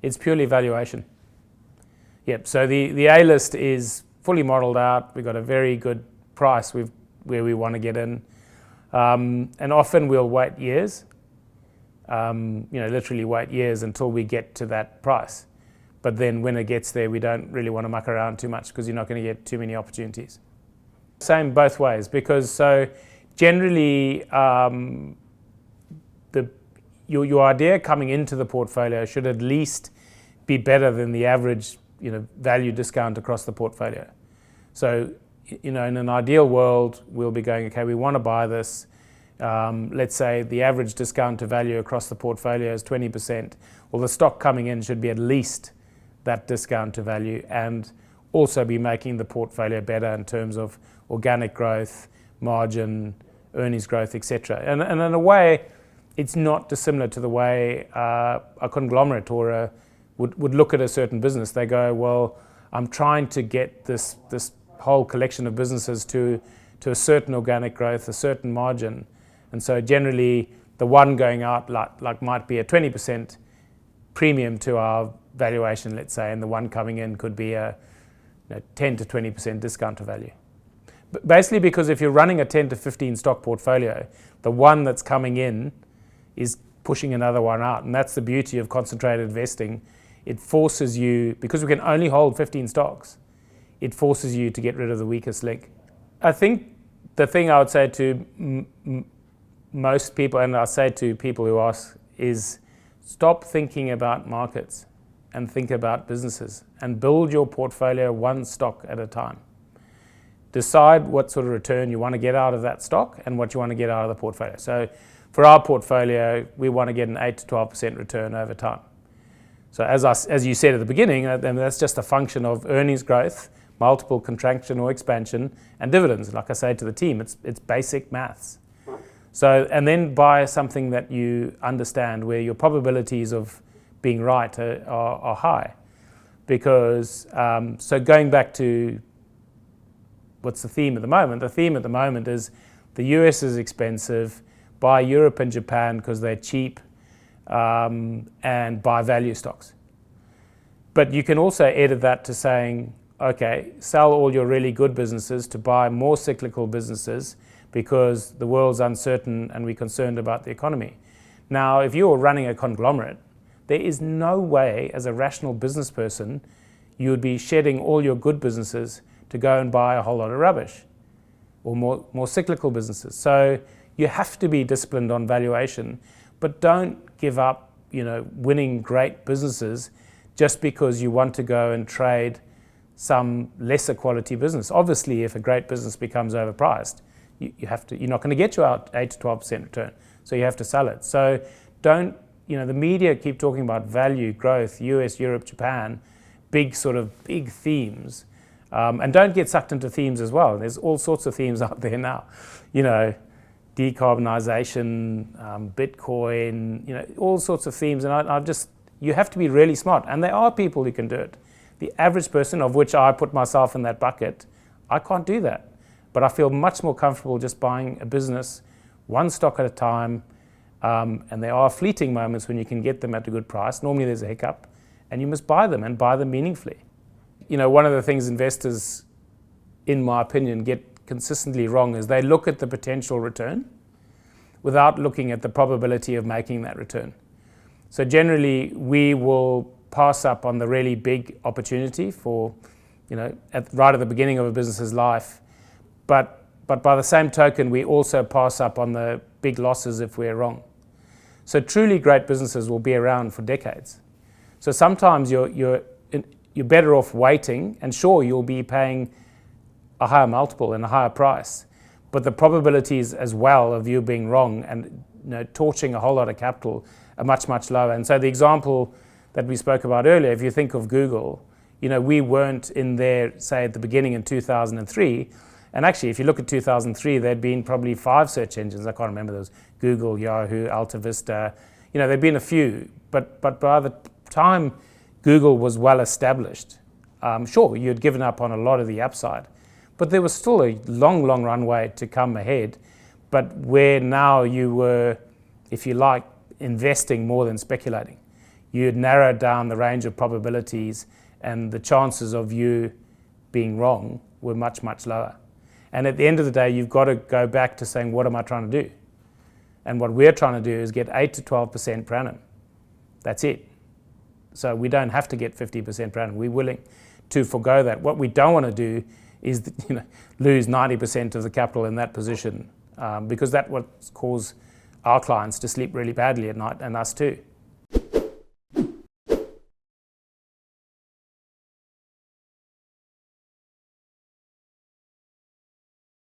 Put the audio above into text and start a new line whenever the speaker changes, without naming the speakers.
It's purely valuation. Yep, so the A-list is fully modeled out. We've got a very good price where we want to get in. And often we'll wait years, literally wait years until we get to that price. But then when it gets there, we don't really want to muck around too much because you're not going to get too many opportunities. Same both ways, because so generally your idea coming into the portfolio should at least be better than the average value discount across the portfolio. So in an ideal world, we'll be going, okay, we want to buy this. Let's say the average discount to value across the portfolio is 20%. Well, the stock coming in should be at least that discount to value and also be making the portfolio better in terms of organic growth, margin, earnings growth, etc. And in a way, it's not dissimilar to the way a conglomerate or would look at a certain business. They go, well, I'm trying to get this whole collection of businesses to a certain organic growth, a certain margin. And so generally, the one going out like might be a 20% premium to our valuation, let's say, and the one coming in could be a 10 to 20% discount to value. But basically, because if you're running a 10 to 15 stock portfolio, the one that's coming in is pushing another one out. And that's the beauty of concentrated investing. It forces you, because we can only hold 15 stocks, it forces you to get rid of the weakest link. I think the thing I would say to most people, and I say to people who ask, is stop thinking about markets and think about businesses and build your portfolio one stock at a time. Decide what sort of return you want to get out of that stock and what you want to get out of the portfolio. So for our portfolio, we want to get an 8 to 12% return over time. So as you said at the beginning, that's just a function of earnings growth, multiple contraction or expansion, and dividends. Like I say to the team, it's basic maths. So, and then buy something that you understand where your probabilities of being right are high. Because, so going back to what's the theme at the moment? The theme at the moment is the US is expensive, buy Europe and Japan because they're cheap, and buy value stocks. But you can also edit that to saying, okay, sell all your really good businesses to buy more cyclical businesses because the world's uncertain and we're concerned about the economy. Now, if you're running a conglomerate, there is no way as a rational business person you would be shedding all your good businesses to go and buy a whole lot of rubbish or more cyclical businesses. So you have to be disciplined on valuation, but don't give up, winning great businesses just because you want to go and trade some lesser quality business. Obviously, if a great business becomes overpriced, you're not going to get your 8 to 12% return. So you have to sell it. So don't, the media keep talking about value, growth, US, Europe, Japan, big themes. And don't get sucked into themes as well. There's all sorts of themes out there now. Decarbonization, Bitcoin, all sorts of themes. And you have to be really smart. And there are people who can do it. The average person, of which I put myself in that bucket, I can't do that. But I feel much more comfortable just buying a business, one stock at a time. And there are fleeting moments when you can get them at a good price. Normally there's a hiccup. And you must buy them and buy them meaningfully. One of the things investors, in my opinion, get consistently wrong is they look at the potential return without looking at the probability of making that return. So generally, we will pass up on the really big opportunity for, right at the beginning of a business's life. But by the same token, we also pass up on the big losses if we're wrong. So truly great businesses will be around for decades. So sometimes you're better off waiting, and sure, you'll be paying a higher multiple and a higher price, but the probabilities as well of you being wrong and torching a whole lot of capital are much, much lower. And so the example that we spoke about earlier, if you think of Google, we weren't in there, say, at the beginning in 2003. And actually, if you look at 2003, there'd been probably 5 search engines. I can't remember those: Google, Yahoo, Alta Vista. There'd been a few, but by the time Google was well established, sure, you'd given up on a lot of the upside, but there was still a long, long runway to come ahead. But where now you were, if you like, investing more than speculating. you'd narrow down the range of probabilities, and the chances of you being wrong were much, much lower. And at the end of the day, you've got to go back to saying, what am I trying to do? And what we're trying to do is get 8 to 12% per annum. That's it. So we don't have to get 50% per annum. We're willing to forego that. What we don't want to do is lose 90% of the capital in that position, because that's what causes our clients to sleep really badly at night, and us too.